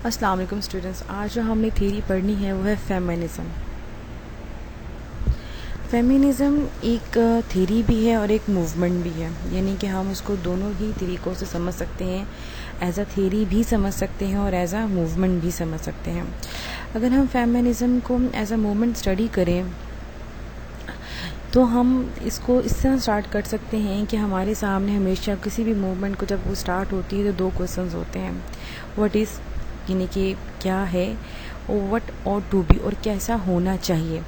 अस्सलाम वालेकुम स्टूडेंट्स। आज जो हमने थ्योरी पढ़नी है वो है फेमिनिज़म। फेमिनिज़म एक थ्योरी भी है और एक मूवमेंट भी है, यानी कि हम उसको दोनों ही तरीक़ों से समझ सकते हैं। एज अ थ्योरी भी समझ सकते हैं और एज अ मूवमेंट भी समझ सकते हैं। अगर हम फेमिनिज़म को एज अ मूवमेंट स्टडी करें तो हम इसको इस तरह स्टार्ट कर सकते हैं कि हमारे सामने हमेशा किसी भी मूवमेंट को जब वो स्टार्ट होती है तो दो क्वेश्चंस होते हैं। व्हाट इज़ यानी कि क्या है, और व्हाट और टू बी और कैसा होना चाहिए।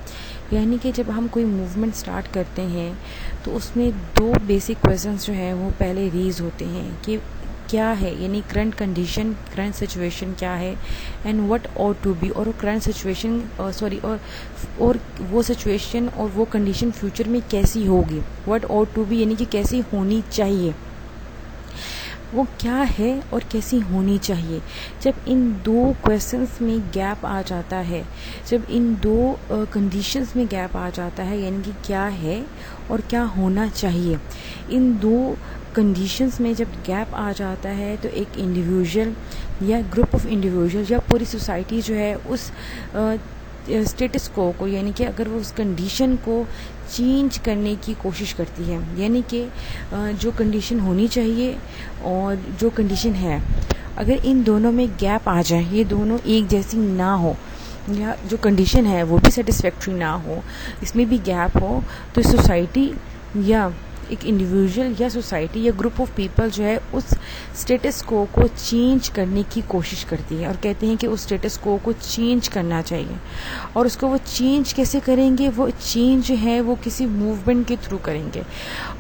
यानी कि जब हम कोई मूवमेंट स्टार्ट करते हैं तो उसमें दो बेसिक क्वेश्चंस जो हैं वो पहले रेज होते हैं कि क्या है, यानी करंट कंडीशन, करंट सिचुएशन क्या है, एंड व्हाट और टू बी और करंट सिचुएशन और वो सिचुएशन और वो कंडीशन फ्यूचर में कैसी होगी। व्हाट और टू बी यानी कि कैसी होनी चाहिए, वो क्या है और कैसी होनी चाहिए। जब इन दो क्वेश्चंस में गैप आ जाता है, जब इन दो कंडीशंस में गैप आ जाता है, यानी कि क्या है और क्या होना चाहिए, इन दो कंडीशंस में जब गैप आ जाता है तो एक इंडिविजुअल या ग्रुप ऑफ इंडिविजुअल या पूरी सोसाइटी जो है उस स्टेटस को यानी कि अगर वो उस कंडीशन को चेंज करने की कोशिश करती है, यानी कि जो कंडीशन होनी चाहिए और जो कंडीशन है, अगर इन दोनों में गैप आ जाए, ये दोनों एक जैसी ना हो या जो कंडीशन है वो भी सेटिस्फैक्ट्री ना हो, इसमें भी गैप हो, तो सोसाइटी या एक इंडिविजुअल या सोसाइटी या ग्रुप ऑफ पीपल जो है उस स्टेटस को चेंज करने की कोशिश करती है और कहते हैं कि उस स्टेटस को चेंज करना चाहिए। और उसको वो चेंज कैसे करेंगे, वो चेंज है वो किसी मूवमेंट के थ्रू करेंगे।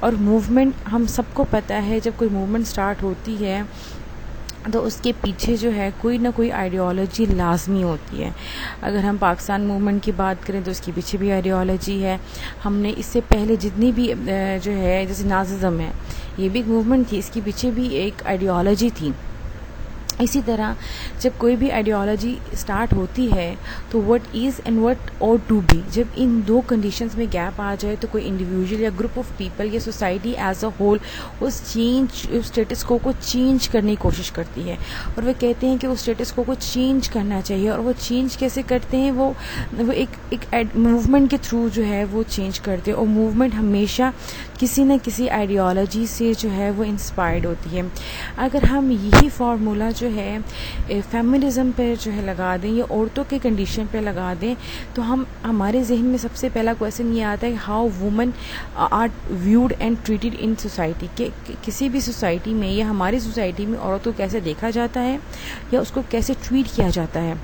और मूवमेंट हम सबको पता है, जब कोई मूवमेंट स्टार्ट होती है तो उसके पीछे जो है कोई ना कोई आइडियोलॉजी लाजमी होती है। अगर हम पाकिस्तान मूवमेंट की बात करें तो उसके पीछे भी आइडियोलॉजी है। हमने इससे पहले जितनी भी जो है जैसे नाजिज़म है, ये भी एक मूवमेंट थी, इसके पीछे भी एक आइडियोलॉजी थी। इसी तरह जब कोई भी आइडियोलॉजी स्टार्ट होती है तो व्हाट इज़ एंड व्हाट और टू बी, जब इन दो कंडीशंस में गैप आ जाए तो कोई इंडिविजुअल या ग्रुप ऑफ पीपल या सोसाइटी एज अ होल उस स्टेटस को चेंज करने की कोशिश करती है। और वे कहते हैं कि उस स्टेटस को चेंज करना चाहिए। और वो चेंज कैसे करते हैं, वो एक मूवमेंट के थ्रू जो है वो चेंज करते हैं। और मूवमेंट हमेशा किसी न किसी आइडियोलॉजी से जो है वो इंस्पायर्ड होती है। अगर हम यही फार्मूला जो है फेमिनिज़म पे जो है लगा दें या औरतों के कंडीशन पे लगा दें तो हमारे जहन में सबसे पहला क्वेश्चन ये आता है, how women are viewed and treated in society. के किसी भी सोसाइटी में या हमारी सोसाइटी में औरतों को कैसे देखा जाता है या उसको कैसे ट्रीट किया जाता है,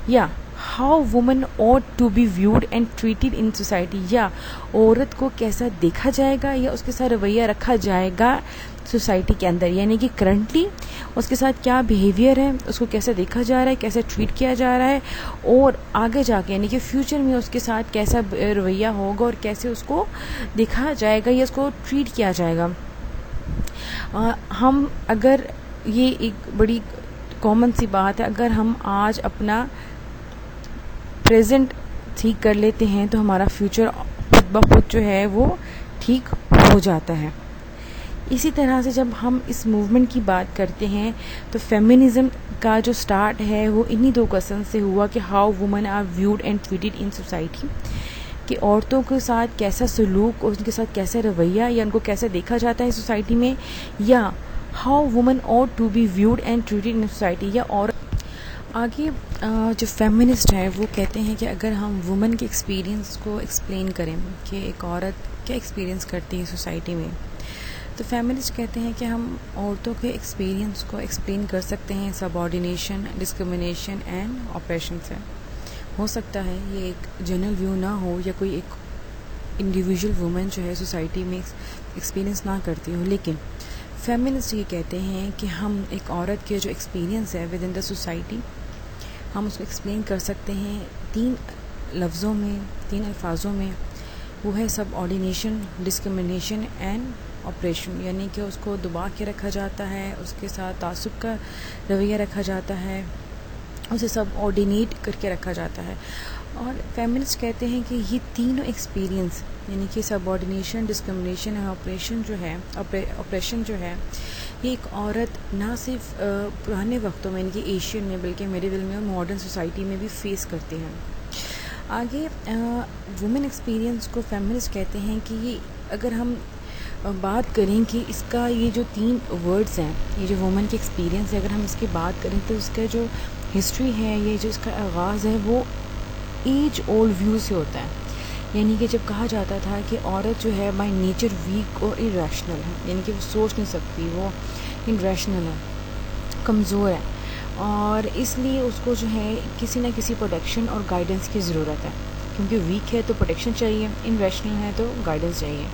या how women ought to be viewed and treated in society, या औरत को कैसा देखा जाएगा या उसके साथ रवैया रखा जाएगा सोसाइटी के अंदर, यानी कि करंटली उसके साथ क्या बिहेवियर है, उसको कैसे देखा जा रहा है, कैसे ट्रीट किया जा रहा है, और आगे जाके यानी कि फ्यूचर में उसके साथ कैसा रवैया होगा और कैसे उसको देखा जाएगा या उसको ट्रीट किया जाएगा। हम अगर ये एक बड़ी कॉमन सी बात है, अगर हम आज अपना प्रेजेंट ठीक कर लेते हैं तो हमारा फ्यूचर खुद ब खुद जो है वो ठीक हो जाता है। इसी तरह से जब हम इस मूवमेंट की बात करते हैं तो फेमिनिज़म का जो स्टार्ट है वो इन्हीं दो क्वेश्चन से हुआ कि how women are viewed and treated in society, कि औरतों के साथ कैसा सलूक और उनके साथ कैसा रवैया या उनको कैसे देखा जाता है सोसाइटी में, या how women ought to be viewed and treated in society. या और आगे जो फेमिनिस्ट है वो कहते हैं कि अगर हम वुमेन के एक्सपीरियंस को एक्सप्लेन करें कि एक औरत क्या एक्सपीरियंस करती है सोसाइटी में, तो फेमिनिस्ट कहते हैं कि हम औरतों के एक्सपीरियंस को एक्सप्लेन कर सकते हैं सबऑर्डिनेशन, डिस्क्रिमिनेशन एंड ऑपरेशन से। हो सकता है ये एक जनरल व्यू ना हो या कोई एक इंडिविजुअल वुमेन जो है सोसाइटी में एक्सपीरियंस ना करती हो, लेकिन फेमिनिस्ट ये कहते हैं कि हम एक औरत के जो एक्सपीरियंस है विद इन द सोसाइटी हम उसको एक्सप्लेन कर सकते हैं तीन लफ्ज़ों में, तीन अल्फाजों में। वो है सबऑर्डिनेशन, डिस्क्रिमिनेशन एंड ऑपरेशन, यानी कि उसको दबा के रखा जाता है, उसके साथ तासुब का रवैया रखा जाता है, उसे सबऑर्डिनेट करके रखा जाता है। और फेमिनिस्ट कहते हैं कि ये तीनों एक्सपीरियंस यानी कि सबऑर्डिनेशन, डिस्क्रिमिनेशन और ऑपरेशन जो है ये एक औरत ना सिर्फ पुराने वक्तों में, इनकी एशियन में, बल्कि मेडिवल में और मॉडर्न सोसाइटी में भी फेस करती हैं। आगे वुमेन एक्सपीरियंस को फेमिनिस्ट कहते हैं कि ये अगर हम बात करें कि इसका ये जो 3 वर्ड्स हैं, ये जो वुमेन की एक्सपीरियंस है, अगर हम इसकी बात करें तो इसका जो हिस्ट्री है, ये जो इसका आगाज़ है वो एज ओल्ड व्यू से होता है। यानी कि जब कहा जाता था कि औरत जो है बाय नेचर वीक और इरेशनल है, यानी कि वो सोच नहीं सकती, वो इरेशनल है, कमज़ोर है, और इसलिए उसको जो है किसी न किसी प्रोटेक्शन और गाइडेंस की ज़रूरत है। क्योंकि वीक है तो प्रोटेक्शन चाहिए, इरेशनल है तो गाइडेंस चाहिए।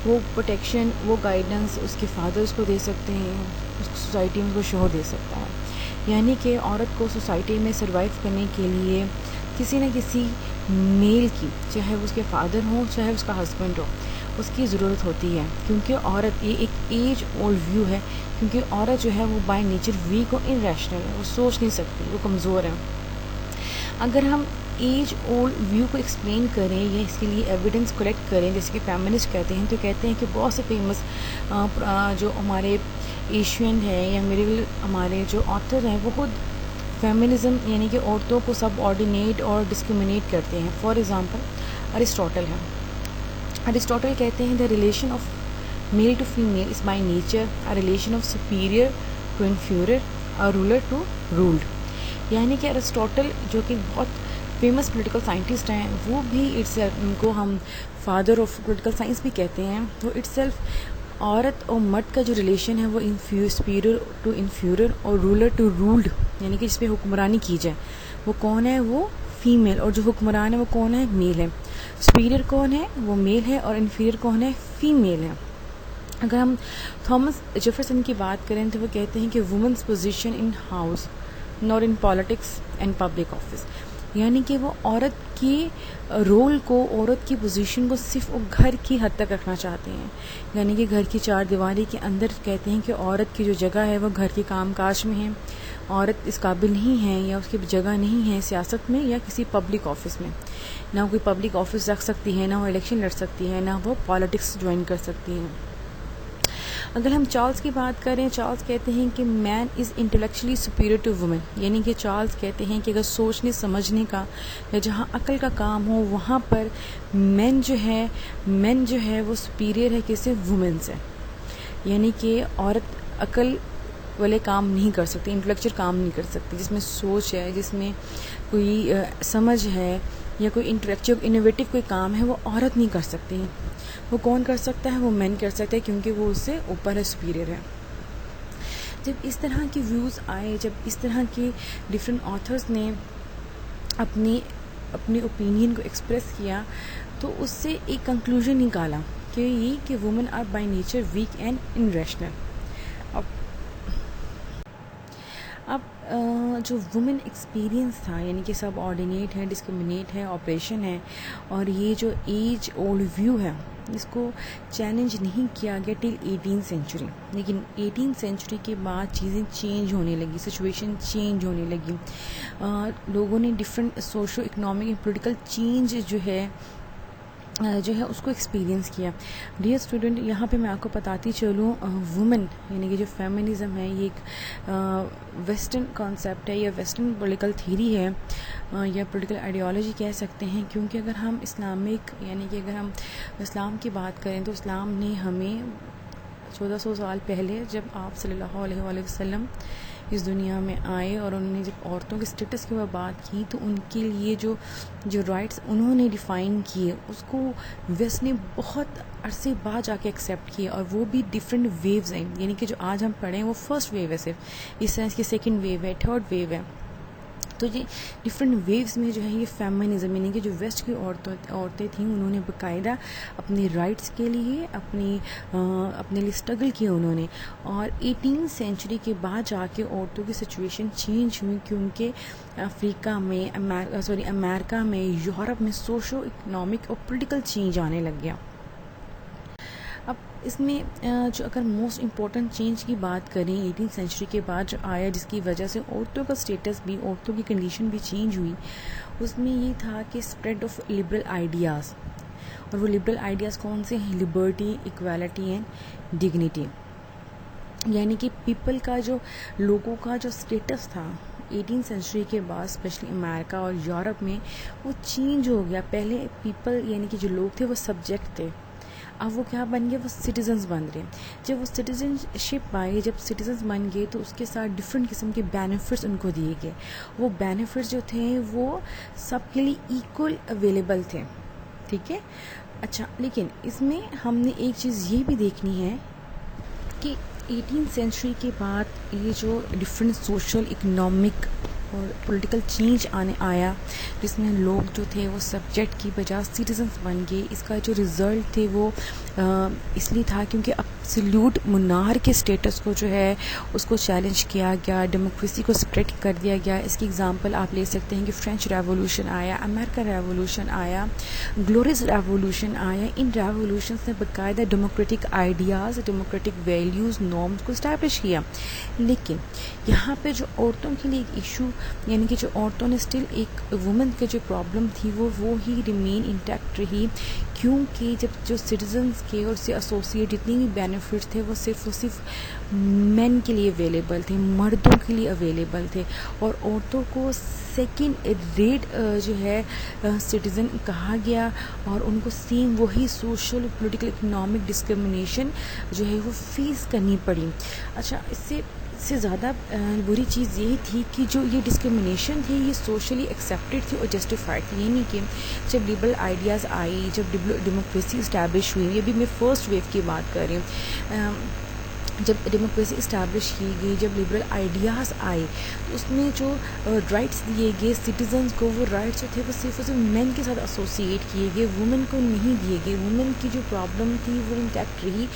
वो प्रोटेक्शन, वो गाइडेंस उसके फादर्स को दे सकते हैं, उसको सोसाइटी में उसको शोहर दे सकता है। यानी कि औरत को सोसाइटी में सर्वाइव करने के लिए किसी न किसी मेल की, चाहे वो उसके फादर हो चाहे उसका हस्बैंड हो, उसकी ज़रूरत होती है। क्योंकि औरत, ये एक एज ओल्ड व्यू है, क्योंकि औरत जो है वो बाय नेचर वीक और इरेशनल है, वो सोच नहीं सकती, वो कमज़ोर है। अगर हम एज ओल्ड व्यू को एक्सप्लेन करें या इसके लिए एविडेंस कलेक्ट करें, जैसे कि फेमिनिस्ट कहते हैं, तो कहते हैं कि बहुत से फेमस जो हमारे एशियन है या मेडिवल हमारे जो ऑथर हैं वो खुद फेमिनिज्म यानी कि औरतों को सब ऑर्डिनेट और डिस्क्रिमिनेट करते हैं। फॉर एग्ज़ाम्पल अरिस्टोटल है। अरिस्टोटल कहते हैं the relation of male to female is by nature a relation of superior to inferior, a ruler to ruled. यानी कि अरिस्टोटल जो कि बहुत फेमस पॉलिटिकल साइंटिस्ट हैं, वो भी इट्सेल्फ, उनको हम फादर ऑफ पॉलिटिकल साइंस भी कहते हैं, वो इट्सेल्फ औरत और मर्द का जो रिलेशन है वो सुपीरियर टू इन्फीरियर और रूलर टू रूल्ड, यानी कि जिसपे हुक्मरानी की जाए वो कौन है, वो फीमेल, और जो हुक्मरान है वो कौन है, मेल है। सुपीरियर कौन है, वो मेल है, और इन्फीरियर कौन है, फीमेल है। अगर हम थॉमस जेफरसन की बात करें तो वो कहते हैं कि women's position in house not in politics and public office, यानी कि वो औरत की रोल को, औरत की पोजीशन को सिर्फ वो घर की हद तक रखना चाहते हैं। यानी कि घर की 4 दीवारी के अंदर कहते हैं कि औरत की जो जगह है वो घर के काम काज में है, औरत इस काबिल नहीं है या उसकी जगह नहीं है सियासत में या किसी पब्लिक ऑफिस में। ना कोई पब्लिक ऑफिस रख सकती है, ना वो इलेक्शन लड़ सकती है, ना वो पॉलिटिक्स ज्वाइन कर सकती है। अगर हम चार्ल्स की बात करें, चार्ल्स कहते हैं कि man is intellectually superior to women, यानी कि चार्ल्स कहते हैं कि अगर सोचने समझने का या जहाँ अकल का काम हो वहाँ पर मैन जो है वो सुपीरियर है किसी वुमेन से। यानी कि औरत अकल वाले काम नहीं कर सकती, इंटेलेक्चुअल काम नहीं कर सकती, जिसमें सोच है, जिसमें कोई समझ है या कोई इंटेलेक्चुअल इनोवेटिव कोई काम है, वो औरत नहीं कर सकती। वो कौन कर सकता है, वो मैन कर सकता है, क्योंकि वो उससे ऊपर है, सुपीरियर है। जब इस तरह के व्यूज़ आए, जब इस तरह के डिफरेंट ऑथर्स ने अपनी ओपिनियन को एक्सप्रेस किया, तो उससे एक कंक्लूजन निकाला कि ये कि women are by nature weak and irrational. अब जो वुमेन एक्सपीरियंस था, यानी कि सब ऑर्डिनेट है, डिस्क्रिमिनेट है, ऑपरेशन है, और ये जो एज ओल्ड व्यू है इसको चैलेंज नहीं किया गया टिल 18th सेंचुरी। लेकिन 18th सेंचुरी के बाद चीज़ें चेंज होने लगी, सिचुएशन चेंज होने लगी, लोगों ने different socio economic and political change जो है उसको एक्सपीरियंस किया। डियर स्टूडेंट, यहाँ पे मैं आपको बताती चलूँ, वुमेन यानी कि जो फेमिनिज़म है ये एक वेस्टर्न कॉन्सेप्ट है या वेस्टर्न पॉलिटिकल थीरी है या पॉलिटिकल आइडियोलॉजी कह सकते हैं। क्योंकि अगर हम इस्लामिक यानी कि अगर हम इस्लाम की बात करें तो इस्लाम ने हमें 1400 साल पहले जब आप सल्लल्लाहु अलैहि वसल्लम इस दुनिया में आए और उन्होंने जब औरतों के स्टेटस की बात की तो उनके लिए जो राइट्स उन्होंने डिफ़ाइन किए उसको वेस्ट ने बहुत अरसे बाद जाके एक्सेप्ट किया, और वो भी डिफरेंट वेव्स हैं। यानी कि जो आज हम पढ़े हैं वो फर्स्ट वेव है, सिर्फ इस तरह की सेकेंड वेव है, थर्ड वेव है। तो ये डिफरेंट वेव्स में जो है ये फेमिनिज्म यानी कि जो वेस्ट की औरतें थीं उन्होंने बाकायदा अपने राइट्स के लिए अपने लिए स्ट्रगल किया उन्होंने। और 18th सेंचुरी के बाद जाके औरतों की सिचुएशन चेंज हुई, क्योंकि अफ्रीका में, अमेरिका में, यूरोप में सोशो इकोनॉमिक और पॉलिटिकल चेंज आने लग गया। अब इसमें जो अगर मोस्ट इम्पॉर्टेंट चेंज की बात करें 18th सेंचुरी के बाद जो आया, जिसकी वजह से औरतों का स्टेटस भी, औरतों की कंडीशन भी चेंज हुई, उसमें ये था कि स्प्रेड ऑफ लिबरल आइडियाज़। और वो लिबरल आइडियाज़ कौन से हैं? Liberty, equality and dignity. यानी कि पीपल का जो लोगों का जो स्टेटस था 18th सेंचुरी के बाद स्पेशली अमेरिका और यूरोप में वो चेंज हो गया। पहले पीपल यानी कि जो लोग थे वो सब्जेक्ट थे, अब वो क्या बन गए, वो सिटीजन्स बन रहे। जब वो सिटीजनशिप आए, जब सिटीजन्स बन गए तो उसके साथ डिफरेंट किस्म के बेनिफिट्स उनको दिए गए। वो बेनिफिट्स जो थे वो सबके लिए इक्वल अवेलेबल थे, ठीक है। अच्छा, लेकिन इसमें हमने एक चीज़ ये भी देखनी है कि 18th सेंचुरी के बाद ये जो डिफरेंट सोशल इकोनॉमिक और पॉलिटिकल चेंज आया, जिसमें लोग जो थे वो सब्जेक्ट की बजाय सिटीजन्स बन गए। इसका जो रिज़ल्ट थे वो इसलिए था क्योंकि एब्सोल्यूट मुनार के स्टेटस को जो है उसको चैलेंज किया गया, डेमोक्रेसी को स्प्रेड कर दिया गया। इसकी एग्जांपल आप ले सकते हैं कि फ्रेंच रेवोल्यूशन आया, अमेरिकन रेवोल्यूशन आया, ग्लोरियस रेवोल्यूशन आया। इन रेवोल्यूशंस ने बाकायदा democratic ideas, democratic values, norms को इस्टेब्लिश किया। लेकिन यहाँ पे जो औरतों के लिए एक इशू, यानी कि जो औरतों ने स्टिल एक वुमेन की जो प्रॉब्लम थी वो ही रिमेन इंटैक्ट रही, क्योंकि जब जो सिटीजन्स के और उससे एसोसिएट जितनी भी बेनिफिट्स थे वो सिर्फ मेन के लिए अवेलेबल थे, मर्दों के लिए अवेलेबल थे, और औरतों को सेकेंड रेट जो है सिटीज़न कहा गया, और उनको सेम वही सोशल पॉलिटिकल इकोनॉमिक डिस्क्रिमिनेशन जो है वो फेस करनी पड़ी। अच्छा, इससे ज़्यादा बुरी चीज़ यही थी कि जो ये डिस्क्रिमिनेशन थी ये सोशली एक्सेप्टेड थी और जस्टिफाइड थी। यानी कि जब लिबरल आइडियाज़ आई, जब डेमोक्रेसी इस्टेब्लिश हुई, ये भी मैं फर्स्ट वेव की बात कर रही हूँ, जब डेमोक्रेसी इस्टेब्लिश की गई, जब लिबरल आइडियाज़ आए, तो उसमें जो राइट्स दिए गए सिटीजन्स को, वो राइट्स जो थे वो सिर्फ मेन के साथ एसोसिएट किए गए, वुमेन को नहीं दिए गए। वुमेन की जो प्रॉब्लम थी वो इंटैक्ट रही,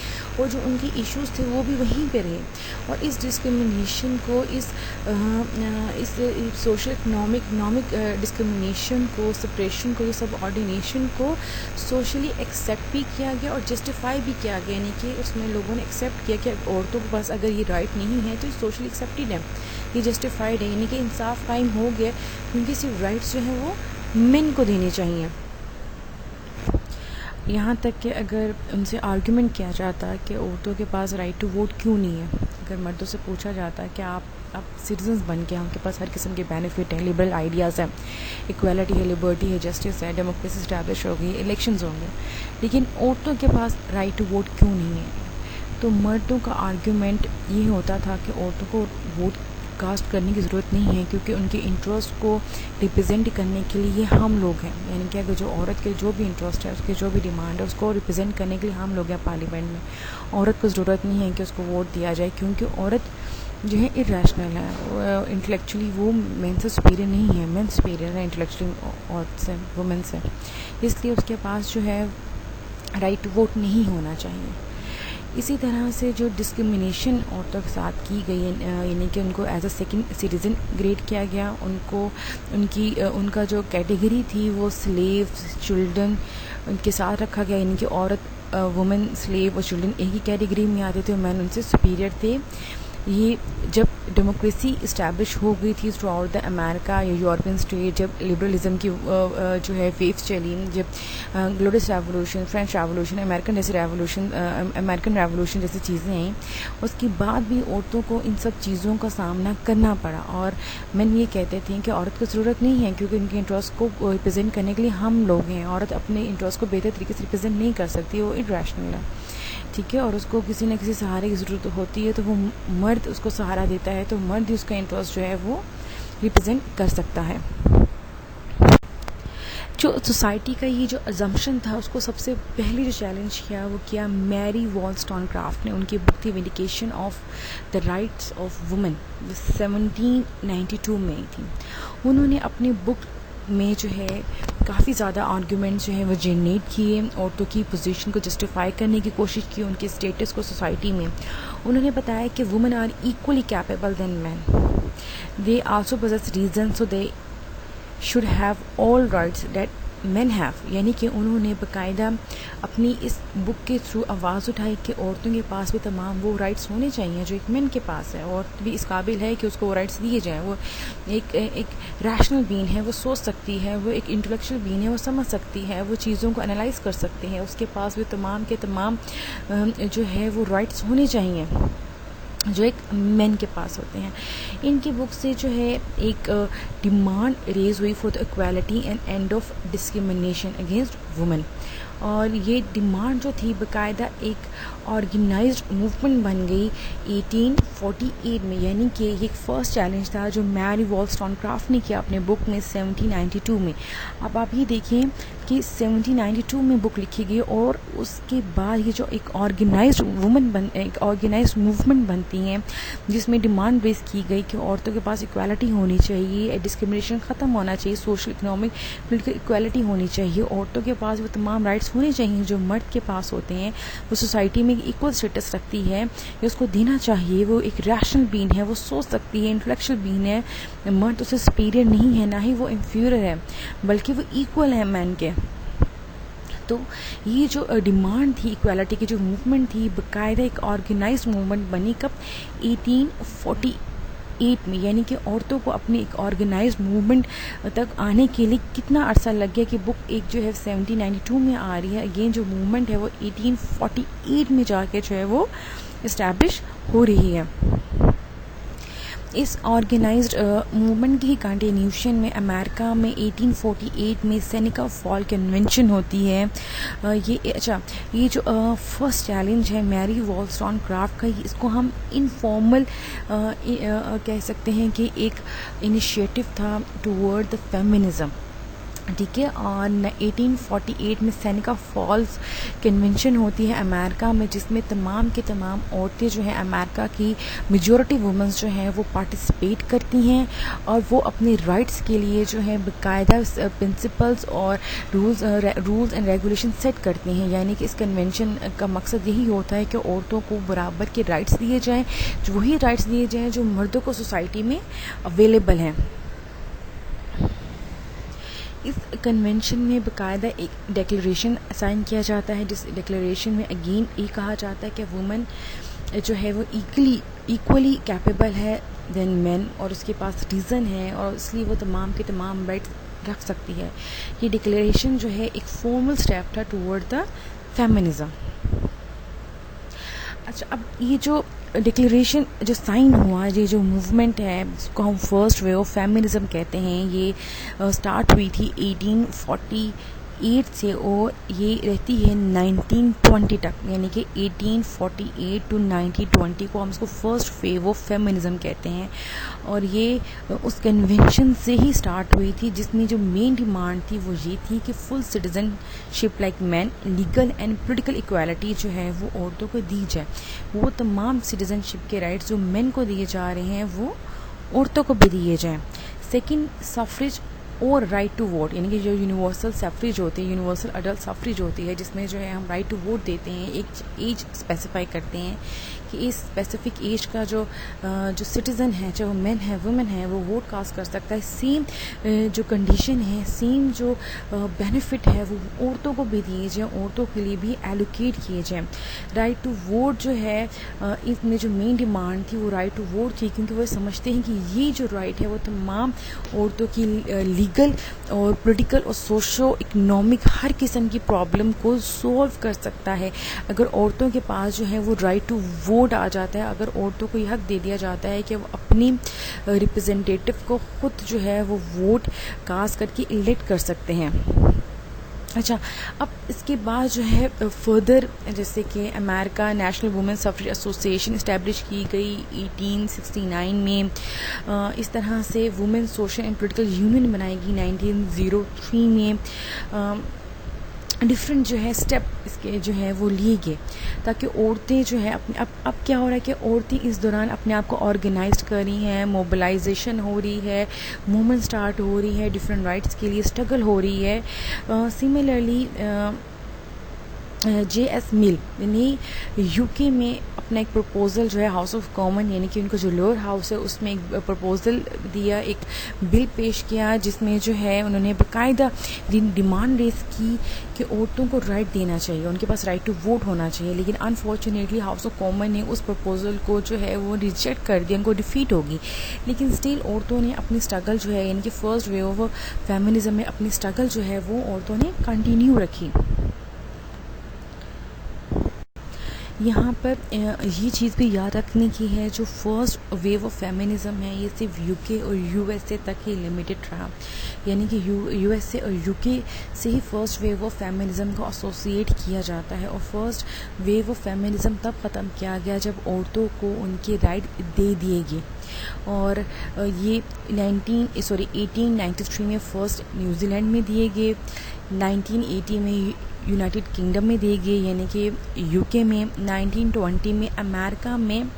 और जो उनके इश्यूज़ थे वो भी वहीं पे रहे। और इस डिस्क्रिमिनेशन को, इस सोशल इकोनॉमिक डिस्क्रिमिनेशन को, सप्रेशन को, ये सब ऑर्डिनेशन को सोशली एक्सेप्ट भी किया गया और जस्टिफाई भी किया गया। यानी कि उसमें लोगों ने एक्सेप्ट किया कि औरतों के पास अगर ये राइट नहीं है तो ये सोशली एक्सेप्टेड है, ये जस्टिफाइड है, यानी कि इंसाफ कायम हो गया, क्योंकि सिर्फ राइट्स जो हैं वो मेन को देने चाहिए। यहाँ तक कि अगर उनसे आर्ग्यूमेंट किया जाता कि औरतों के पास राइट टू वोट क्यों नहीं है, अगर मर्दों से पूछा जाता है कि आप सिटीजन्स बन के, उनके पास हर किस्म के बेनिफिट हैं, लिबरल आइडियाज़ हैं, इक्वालिटी है, लिबर्टी है, जस्टिस है, डेमोक्रेसी स्टैब्लिश होगी, इलेक्शंस होंगे, लेकिन औरतों के पास राइट टू वोट क्यों नहीं है, तो मर्दों का आर्ग्यूमेंट ये होता था कि औरतों को वोट कास्ट करने की ज़रूरत नहीं है, क्योंकि उनके इंटरेस्ट को रिप्रेजेंट करने के लिए हम लोग हैं। यानी कि अगर जो औरत के जो भी इंटरेस्ट है, उसके जो भी डिमांड है, उसको रिप्रेजेंट करने के लिए हम लोग हैं पार्लियामेंट में। औरत को ज़रूरत नहीं है कि उसको वोट दिया जाए, क्योंकि औरत जो है इरेशनल है, इंटेलेक्चुअली वो मेन से सुपीरियर नहीं है, मेन सुपीरियर है इंटेलेक्चुअली औरत से, वुमेन से, इसलिए उसके पास जो है राइट टू वोट नहीं होना चाहिए। इसी तरह से जो डिस्क्रिमिनेशन औरतों के साथ की गई, यानी कि उनको as a second citizen grade किया गया, उनका जो कैटेगरी थी वो स्लेव्स, चिल्ड्रन उनके साथ रखा गया, यानी कि औरत, वुमेन, स्लेव और चिल्ड्रन एक ही कैटेगरी में आते थे और मैन उनसे सुपीरियर थे। ये जब डेमोक्रेसी इस्टेब्लिश हो गई थी थ्रू आउट द अमेरिका या यूरोपियन स्टेट, जब लिबरलिज्म की जो है वेव चली, जब glorious revolution, French revolution, American revolution जैसी चीज़ें आई, उसके बाद भी औरतों को इन सब चीज़ों का सामना करना पड़ा। और मैन ये कहते थे कि औरत को ज़रूरत नहीं है, क्योंकि उनके इंटरेस्ट को रिप्रेजेंट करने के लिए हम लोग हैं। औरत अपने इंटरेस्ट को बेहतर तरीके से रिप्रेजेंट नहीं कर सकती, वो इरेशनल है, ठीक है, और उसको किसी न किसी सहारे की ज़रूरत होती है, तो वो मर्द उसको सहारा देता है, तो मर्द ही उसका इंटरेस्ट जो है वो रिप्रेजेंट कर सकता है। जो सोसाइटी का ये जो अजम्पशन था, उसको सबसे पहले जो चैलेंज किया वो किया मैरी वॉलस्टोनक्राफ्ट ने। उनकी बुक थी vindication of the rights of women, 1792 में आई थी। उन्होंने अपनी बुक में जो है काफ़ी ज़्यादा आर्ग्यूमेंट्स जो है वो जनरेट किए, औरतों की पोजीशन को जस्टिफाई करने की कोशिश की, उनके स्टेटस को सोसाइटी में। उन्होंने बताया कि women are equally capable than man, they also possess reason, so they should have all rights that man have. यानी कि उन्होंने बाकायदा अपनी इस बुक के थ्रू आवाज़ उठाई कि औरतों के पास भी तमाम वो राइट्स होने चाहिए जो एक मैन के पास है, और भी इस काबिल है कि उसको वो राइट्स दिए जाएँ। वो एक रैशनल बीइंग है, वो सोच सकती है, वो एक इंटेलेक्चुअल बीइंग है, वो समझ सकती है, वो चीज़ों को एनालाइज कर सकती है, उसके पास भी तमाम के तमाम जो है वो राइट्स होने चाहिए। जो एक मेन के पास होते हैं। इनकी बुक से जो है एक डिमांड रेज हुई for the equality and end of discrimination against women, और ये डिमांड जो थी बाकायदा एक ऑर्गेनाइज्ड मूवमेंट बन गई 1848 में, यानी कि ये एक फर्स्ट चैलेंज था जो मैरी वॉलस्टोनक्राफ्ट ने किया अपने बुक में 1792 में। अब आप ये देखें कि 1792 में बुक लिखी गई और उसके बाद ये जो एक ऑर्गेनाइज्ड मूवमेंट बनती हैं जिसमें डिमांड रेस की गई कि औरतों के पास इक्वालिटी होनी चाहिए, डिस्क्रिमिनेशन ख़त्म होना चाहिए, सोशल इकोनॉमिक पोलिटिकल इक्वालिटी होनी चाहिए, औरतों के पास वो तमाम राइट्स होने चाहिए जो मर्द के पास होते हैं, वो सोसाइटी में इक्वल स्टेटस रखती है, ये उसको देना चाहिए, वो एक रैशनल बीन है, वो सोच सकती है, इंटेलेक्चुअल बीन है, मर्द उससे सुपीरियर नहीं है, ना ही वो इंफीरियर है, बल्कि वो इक्वल है मैन के। तो ये जो डिमांड थी इक्वालिटी की, जो मूवमेंट थी, बाकायदा एक ऑर्गेनाइज्ड मूवमेंट बनी कब 1848 में, यानी कि औरतों को अपनी एक ऑर्गेनाइज्ड मूवमेंट तक आने के लिए कितना अरसा लग गया कि बुक एक जो है 1792 में आ रही है, अगेन जो मूवमेंट है वो 1848 में जाके जो है वो इस्टेब्लिश हो रही है। इस ऑर्गेनाइज्ड मूवमेंट की कंटिन्यूशन में अमेरिका में 1848 में सेनेका फॉल कन्वेंशन होती है। ये जो फर्स्ट चैलेंज है मैरी वॉलस्टोनक्राफ्ट का, इसको हम इनफॉर्मल कह सकते हैं कि एक इनिशिएटिव था टुवर्ड द फेमिनिज्म, ठीक है। और 1848 में सेनेका फॉल्स कन्वेंशन होती है अमेरिका में, जिसमें तमाम के तमाम औरतें जो हैं अमेरिका की मेजॉरिटी वुमेंस जो हैं वो पार्टिसिपेट करती हैं और वो अपने राइट्स के लिए जो है बाकायदा प्रिंसिपल्स और रूल्स एंड रेगुलेशन सेट करती हैं। यानी कि इस कन्वेंशन का मकसद यही होता है कि औरतों को बराबर के राइट्स दिए जाएँ, वही राइट्स दिए जाएँ जो मर्दों को सोसाइटी में अवेलेबल हैं। इस कन्वेंशन में बाकायदा एक डिक्लेरेशन साइन किया जाता है, जिस डिक्लेरेशन में अगेन ये कहा जाता है कि वुमेन जो है वो इक्वली कैपेबल है देन मैन, और उसके पास रीज़न है और इसलिए वो तमाम के तमाम राइट्स रख सकती है। ये डिक्लेरेशन जो है एक फॉर्मल स्टेप था टुवर्ड द फेमिनिज्म। अच्छा, अब ये जो डिक्लेरेशन जो साइन हुआ, ये जो मूवमेंट है जिसको हम फर्स्ट वे ऑफ फेमिनिज्म कहते हैं, ये स्टार्ट हुई थी 1848 से और ये रहती है 1920 तक, यानी कि 1848 to 1920 को हम इसको फर्स्ट वेव ऑफ फेमिनिज्म कहते हैं। और ये उस कन्वेंशन से ही स्टार्ट हुई थी, जिसमें जो मेन डिमांड थी वो ये थी कि full citizenship like man, legal and political equality जो है वो औरतों को दी जाए। वो तमाम सिटीजनशिप के राइट्स जो मेन को दिए जा रहे हैं वो औरतों को भी दिए जाएं। सेकंड, सफरेज और राइट टू वोट, यानी कि जो यूनिवर्सल सफरेज होती है, यूनिवर्सल अडल्ट सफरेज होती है, जिसमें जो है हम राइट टू वोट देते हैं, एक एज स्पेसिफाई करते हैं कि इस स्पेसिफिक एज का जो सिटीज़न है, चाहे वो मैन है वुमेन है, वो वोट कास्ट कर सकता है। सेम जो कंडीशन है, सेम जो बेनिफिट है वो औरतों को भी दिए जाए, औरतों के लिए भी एलोकेट किए जाए। राइट टू वोट जो है इसमें जो मेन डिमांड थी वो राइट टू वोट थी, क्योंकि वो समझते हैं कि ये जो राइट है वो तमाम औरतों की लीगल और पॉलिटिकल और सोशो इकोनॉमिक हर किस्म की प्रॉब्लम को सॉल्व कर सकता है। अगर औरतों के पास जो है वो राइट टू वोट आ जाता है, अगर औरतों को यह हक दे दिया जाता है कि वो अपनी रिप्रेजेंटेटिव को खुद जो है वो वोट कास्ट करके इलेक्ट कर सकते हैं। अच्छा, अब इसके बाद जो है फर्दर जैसे कि America national women suffrage association establish की गई 1869 में। इस तरह से women social and political union बनाई गई 1903 में। डिफरेंट जो है स्टेप इसके जो है वो लिए गए ताकि औरतें जो है अपने अब क्या हो रहा है कि औरतें इस दौरान अपने आप को ऑर्गेनाइज कर रही हैं, मोबिलाइजेशन हो रही है, मूवमेंट स्टार्ट हो रही है, डिफरेंट राइट्स के लिए स्ट्रगल हो रही है। सिमिलरली JS मिल यानी यूके में अपना एक प्रपोजल जो है हाउस ऑफ कॉमन यानी कि उनका जो लोअर हाउस है उसमें एक प्रपोजल दिया, एक बिल पेश किया जिसमें जो है उन्होंने बाकायदा डिमांड रेस की कि औरतों को राइट देना चाहिए, उनके पास राइट टू वोट होना चाहिए। लेकिन अनफॉर्चुनेटली हाउस ऑफ कॉमन ने उस प्रपोजल को जो है वो रिजेक्ट कर दिया, उनको डिफीट होगी। लेकिन स्टिल औरतों ने अपनी स्ट्रगल जो है यानी कि फर्स्ट वे ऑफ फेमिनिज्म में अपनी स्ट्रगल जो है वो औरतों ने कंटिन्यू रखी। यहाँ पर ये चीज़ भी याद रखने की है, जो फर्स्ट वेव ऑफ फेमिनिज़म है ये सिर्फ यूके और यूएसए तक ही लिमिटेड रहा, यानी कि यूएसए और यूके से ही फर्स्ट वेव ऑफ फेमिनिज़म को एसोसिएट किया जाता है। और फर्स्ट वेव ऑफ फेमिनिज़म तब ख़त्म किया गया जब औरतों को उनके राइट दे दिए गए। और ये 1893 में फर्स्ट न्यूजीलैंड में दिए गए, 1980 में यूनाइटेड किंगडम में दिए गए यानी कि यूके में, 1920 में अमेरिका में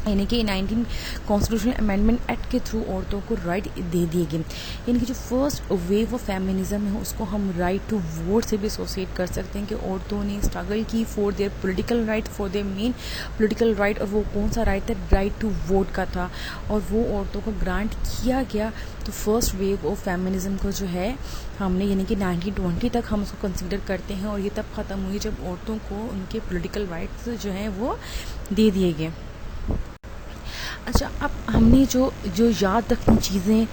यानी कि 19 कॉन्स्टिट्यूशनल अमेंडमेंट एक्ट के थ्रू औरतों को राइट दे दिए गए। यानी कि जो फर्स्ट वेव ऑफ फेमिनिज्म है उसको हम राइट टू वोट से भी एसोसिएट कर सकते हैं कि औरतों ने स्ट्रगल की for their political right, for their main political right. और वो कौन सा राइट था? राइट टू वोट का था, और वो औरतों को ग्रांट किया गया। तो फर्स्ट वेव ऑफ फेमिनिज्म को जो है हमने यानी कि 1920 तक हम उसको कंसिडर करते हैं, और ये तब ख़त्म हुई जब औरतों को उनके पॉलिटिकल राइट्स जो हैं वो दे दिए गए। अच्छा, अब हमने जो याद रखनी चीज़ें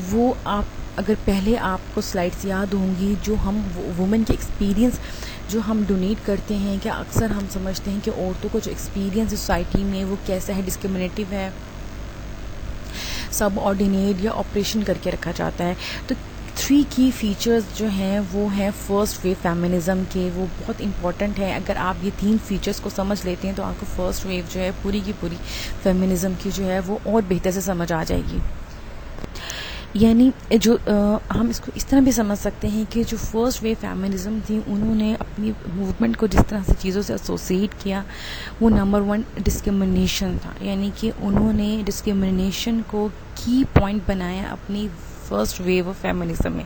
वो आप अगर पहले आपको स्लाइड्स याद होंगी, जो हम वुमेन के एक्सपीरियंस जो हम डोनेट करते हैं, क्या अक्सर हम समझते हैं कि औरतों को जो एक्सपीरियंस सोसाइटी में वो कैसा है, डिस्क्रिमिनेटिव है, सब ऑर्डिनेट या ऑपरेशन करके रखा जाता है। तो 3 की फीचर्स जो हैं वो हैं फर्स्ट वेव फेमिनिज्म के, वो बहुत इंपॉर्टेंट है। अगर आप ये 3 फीचर्स को समझ लेते हैं तो आपको फर्स्ट वेव जो है पूरी की पूरी फेमिनिज्म की जो है वो और बेहतर से समझ आ जाएगी। यानी जो हम इसको इस तरह भी समझ सकते हैं कि जो फर्स्ट वेव फेमिनिज्म थी उन्होंने अपनी मूवमेंट को जिस तरह से चीज़ों से एसोसिएट किया, वो नंबर 1 डिस्क्रिमिनेशन था। यानी कि उन्होंने डिस्क्रिमिनेशन को की पॉइंट बनाया अपनी फर्स्ट वेव ऑफ फेमिनिज्म में,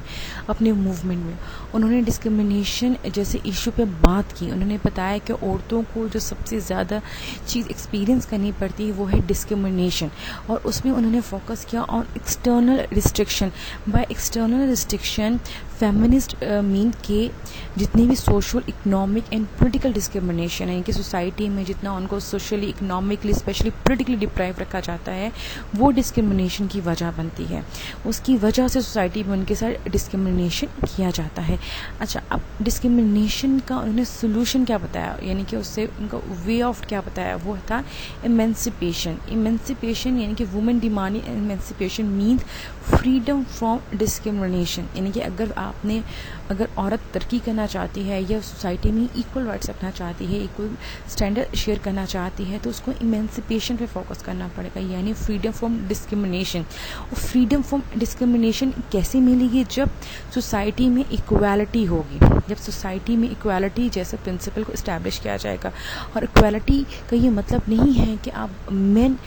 अपने मूवमेंट में। उन्होंने डिस्क्रिमिनेशन जैसे इशू पे बात की। उन्होंने बताया कि औरतों को जो सबसे ज़्यादा चीज़ एक्सपीरियंस करनी पड़ती है वो है डिस्क्रिमिनेशन, और उसमें उन्होंने फोकस किया on external restriction. By external restriction feminist mean के जितनी भी social, economic and political discrimination है, इनकी सोसाइटी में जितना उनको socially, economically, specially politically deprive रखा जाता है, वो डिस्क्रिमिनेशन की वजह बनती है। उसकी वजह से सोसाइटी में उनके साथ डिस्क्रिमिनेशन किया जाता है। अच्छा, अब डिस्क्रिमिनेशन का उन्होंने सोल्यूशन क्या बताया, यानी कि उससे उनका वे ऑफ क्या बताया, वो था एमेंसिपेशन। एमेंसिपेशन यानी कि women demanding emancipation means freedom from discrimination. यानी कि अगर औरत तरक्की करना चाहती है या सोसाइटी में इक्वल राइट्स रखना चाहती है, इक्वल स्टैंडर्ड शेयर करना चाहती है, तो उसको इमेंसिपेशन पे फोकस करना पड़ेगा, यानी फ्रीडम फ्रॉम डिस्क्रिमिनेशन। और फ्रीडम फ्रॉम डिस्क्रिमिनेशन कैसे मिलेगी? जब सोसाइटी में इक्वालिटी होगी, जब सोसाइटी में इक्वालिटी जैसे प्रिंसिपल को इस्टेब्लिश किया जाएगा। और इक्वालिटी का ये मतलब नहीं है कि आप मेन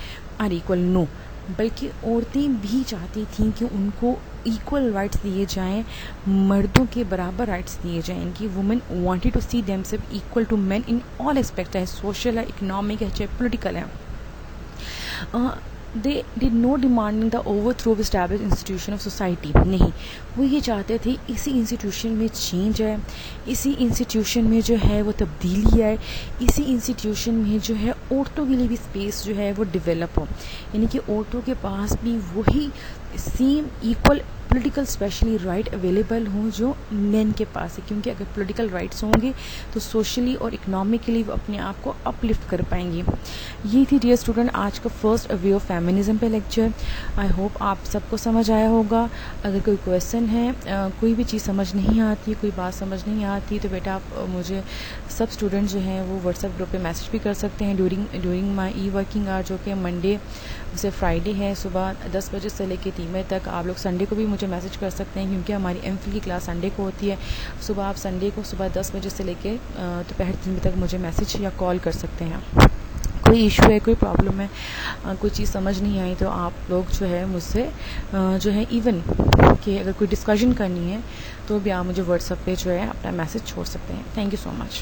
आर इक्वल, नो, बल्कि औरतें भी चाहती थीं कि उनको इक्वल राइट्स दिए जाएं, मर्दों के बराबर राइट्स दिए जाएं। इनकी women wanted to see themselves equal to men in all aspect, है सोशल है, इकोनॉमिक है, चाहे पॉलिटिकल है। They did not demanding the overthrow of established institution of society. नहीं, वो ये चाहते थे इसी इंस्टीट्यूशन में चेंज आए, इसी इंस्टीट्यूशन में जो है वो तब्दीली आए, इसी इंस्टीट्यूशन में जो है औरतों के लिए भी स्पेस जो है वो डेवलप हो, यानी कि औरतों के पास भी वही same equal political specially right available हों जो मेन के पास है। क्योंकि अगर पॉलिटिकल राइट्स होंगे तो सोशली और इकोनॉमिकली वो अपने आप को अपलिफ्ट कर पाएंगे। ये थी डियर स्टूडेंट आज का फर्स्ट वे ऑफ फेमिनिज्म पे लेक्चर। आई होप आप सबको समझ आया होगा। अगर कोई क्वेश्चन है, कोई भी चीज़ समझ नहीं आती, कोई बात समझ नहीं आती, तो बेटा आप मुझे सब स्टूडेंट जो हैं वो व्हाट्सएप ग्रुप पे मैसेज भी कर सकते हैं during my E working hour, जो कि मंडे से फ्राइडे है, सुबह 10 बजे से लेकर 3 बजे तक। आप लोग संडे को भी मुझे मैसेज कर सकते हैं क्योंकि हमारी एमफिल की क्लास संडे को होती है। सुबह आप संडे को सुबह 10 बजे से लेकर दोपहर 3 बजे तक मुझे मैसेज या कॉल कर सकते हैं। कोई इशू है, कोई प्रॉब्लम है, कोई चीज़ समझ नहीं आई, तो आप लोग जो है मुझसे जो है इवन कि अगर कोई डिस्कशन करनी है तो भी आप मुझे व्हाट्सएप पे जो है अपना मैसेज छोड़ सकते हैं। Thank you so much.